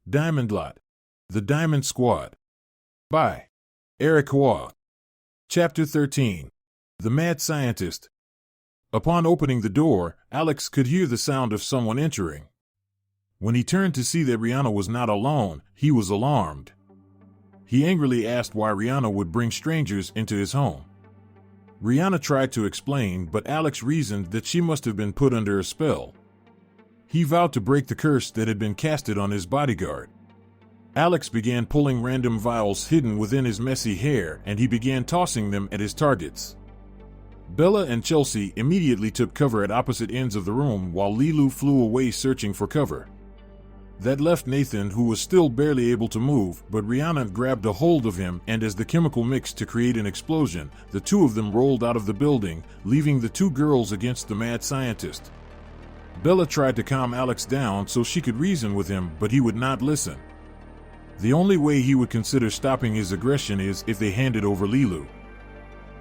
Diamondlot, The Diamond Squad. By Eric Waugh. Chapter 13. The Mad Scientist. Upon opening the door, Alex could hear the sound of someone entering. When he turned to see that Rihanna was not alone, he was alarmed. He angrily asked why Rihanna would bring strangers into his home. Rihanna tried to explain, but Alex reasoned that she must have been put under a spell. He vowed to break the curse that had been casted on his bodyguard. Alex began pulling random vials hidden within his messy hair, and he began tossing them at his targets. Bella and Chelsea immediately took cover at opposite ends of the room while Lilu flew away searching for cover. That left Nathan, who was still barely able to move, but Rihanna grabbed a hold of him, and as the chemical mixed to create an explosion, the two of them rolled out of the building, leaving the two girls against the mad scientist. Bella tried to calm Alex down so she could reason with him, but he would not listen. The only way he would consider stopping his aggression is if they handed over Lilu.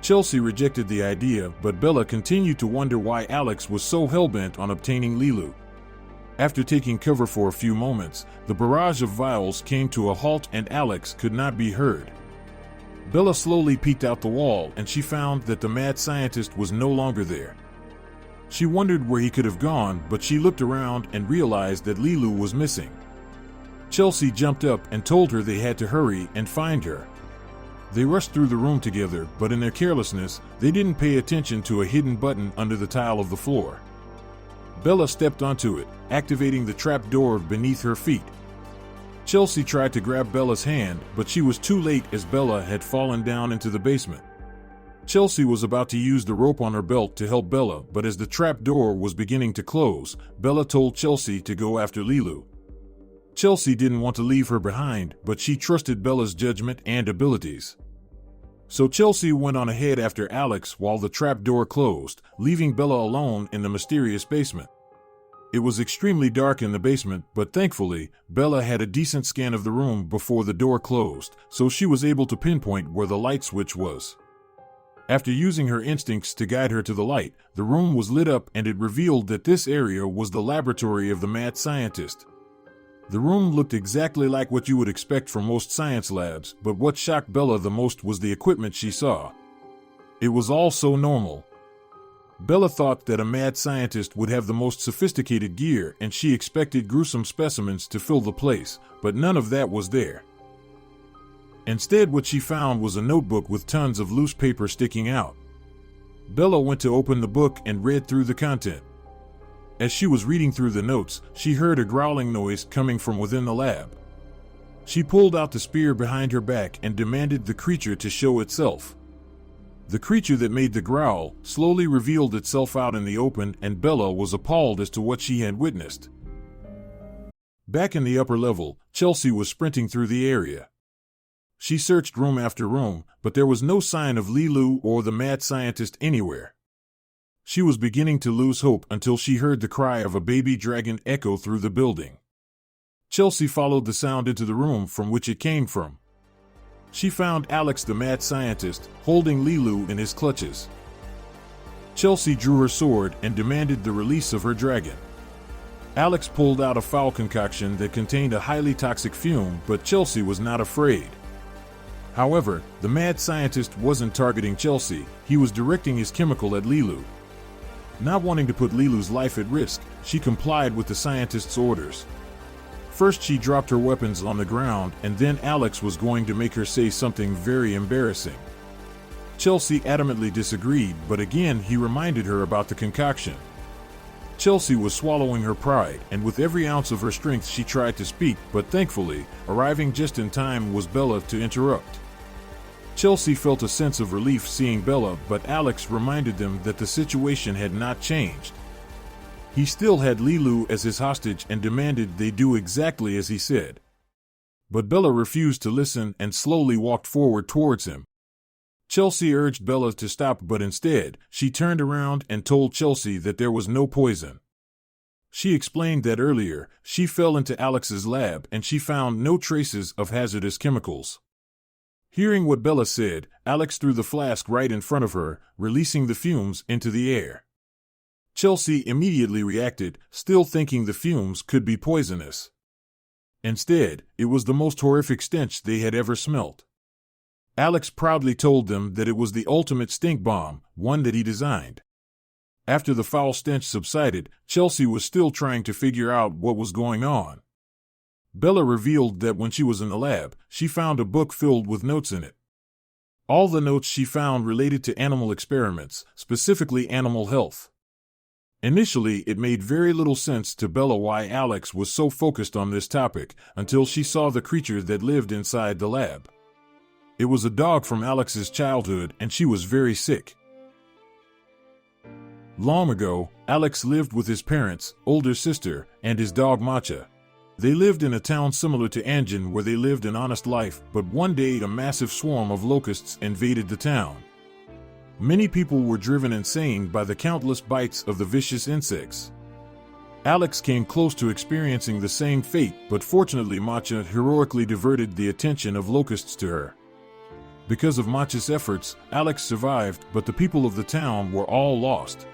Chelsea rejected the idea, but Bella continued to wonder why Alex was so hellbent on obtaining Lilu. After taking cover for a few moments, the barrage of vials came to a halt and Alex could not be heard. Bella slowly peeked out the wall and she found that the mad scientist was no longer there. She wondered where he could have gone, but she looked around and realized that Lilu was missing. Chelsea jumped up and told her they had to hurry and find her. They rushed through the room together, but in their carelessness, they didn't pay attention to a hidden button under the tile of the floor. Bella stepped onto it, activating the trap door beneath her feet. Chelsea tried to grab Bella's hand, but she was too late as Bella had fallen down into the basement. Chelsea was about to use the rope on her belt to help Bella, but as the trap door was beginning to close, Bella told Chelsea to go after Lilu. Chelsea didn't want to leave her behind, but she trusted Bella's judgment and abilities. So Chelsea went on ahead after Alex while the trap door closed, leaving Bella alone in the mysterious basement. It was extremely dark in the basement, but thankfully, Bella had a decent scan of the room before the door closed, so she was able to pinpoint where the light switch was. After using her instincts to guide her to the light, the room was lit up and it revealed that this area was the laboratory of the mad scientist. The room looked exactly like what you would expect from most science labs, but what shocked Bella the most was the equipment she saw. It was all so normal. Bella thought that a mad scientist would have the most sophisticated gear, and she expected gruesome specimens to fill the place, but none of that was there. Instead, what she found was a notebook with tons of loose paper sticking out. Bella went to open the book and read through the content. As she was reading through the notes, she heard a growling noise coming from within the lab. She pulled out the spear behind her back and demanded the creature to show itself. The creature that made the growl slowly revealed itself out in the open, and Bella was appalled as to what she had witnessed. Back in the upper level, Chelsea was sprinting through the area. She searched room after room, but there was no sign of Lilu or the mad scientist anywhere. She was beginning to lose hope until she heard the cry of a baby dragon echo through the building. Chelsea followed the sound into the room from which it came from. She found Alex the mad scientist, holding Lilu in his clutches. Chelsea drew her sword and demanded the release of her dragon. Alex pulled out a foul concoction that contained a highly toxic fume, but Chelsea was not afraid. However, the mad scientist wasn't targeting Chelsea, he was directing his chemical at Lilu. Not wanting to put Lilu's life at risk, she complied with the scientist's orders. First she dropped her weapons on the ground, and then Alex was going to make her say something very embarrassing. Chelsea adamantly disagreed, but again he reminded her about the concoction. Chelsea was swallowing her pride, and with every ounce of her strength she tried to speak, but thankfully, arriving just in time was Bella to interrupt. Chelsea felt a sense of relief seeing Bella, but Alex reminded them that the situation had not changed. He still had Lilu as his hostage and demanded they do exactly as he said. But Bella refused to listen and slowly walked forward towards him. Chelsea urged Bella to stop, but instead, she turned around and told Chelsea that there was no poison. She explained that earlier, she fell into Alex's lab and she found no traces of hazardous chemicals. Hearing what Bella said, Alex threw the flask right in front of her, releasing the fumes into the air. Chelsea immediately reacted, still thinking the fumes could be poisonous. Instead, it was the most horrific stench they had ever smelt. Alex proudly told them that it was the ultimate stink bomb, one that he designed. After the foul stench subsided, Chelsea was still trying to figure out what was going on. Bella revealed that when she was in the lab, she found a book filled with notes in it. All the notes she found related to animal experiments, specifically animal health. Initially, it made very little sense to Bella why Alex was so focused on this topic, until she saw the creature that lived inside the lab. It was a dog from Alex's childhood, and she was very sick. Long ago, Alex lived with his parents, older sister, and his dog Matcha. They lived in a town similar to Anjin where they lived an honest life, but one day a massive swarm of locusts invaded the town. Many people were driven insane by the countless bites of the vicious insects. Alex came close to experiencing the same fate, but fortunately Matcha heroically diverted the attention of locusts to her. Because of Matcha's efforts, Alex survived, but the people of the town were all lost.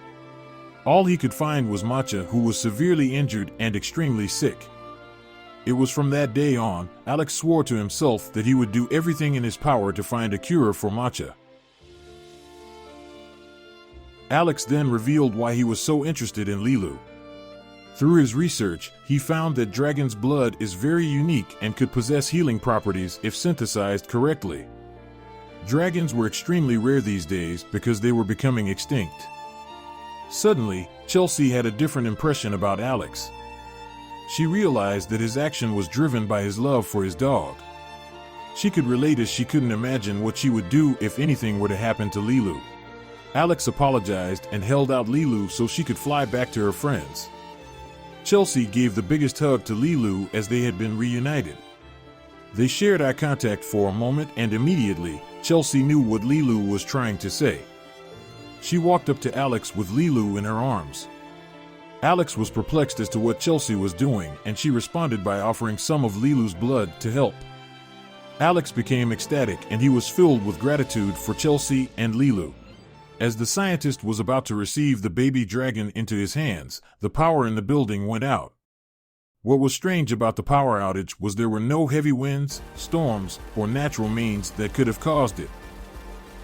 All he could find was Matcha, who was severely injured and extremely sick. It was from that day on, Alex swore to himself that he would do everything in his power to find a cure for Matcha. Alex then revealed why he was so interested in Lilu. Through his research, he found that dragon's blood is very unique and could possess healing properties if synthesized correctly. Dragons were extremely rare these days because they were becoming extinct. Suddenly, Chelsea had a different impression about Alex. She realized that his action was driven by his love for his dog. She could relate as she couldn't imagine what she would do if anything were to happen to Lilu. Alex apologized and held out Lilu so she could fly back to her friends. Chelsea gave the biggest hug to Lilu as they had been reunited. They shared eye contact for a moment and immediately, Chelsea knew what Lilu was trying to say. She walked up to Alex with Lilu in her arms. Alex was perplexed as to what Chelsea was doing, and she responded by offering some of Lilu's blood to help. Alex became ecstatic and he was filled with gratitude for Chelsea and Lilu. As the scientist was about to receive the baby dragon into his hands, the power in the building went out. What was strange about the power outage was there were no heavy winds, storms, or natural means that could have caused it.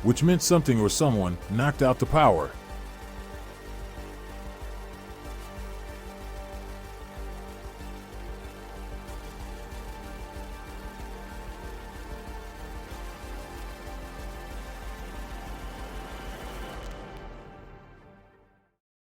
Which meant something or someone knocked out the power.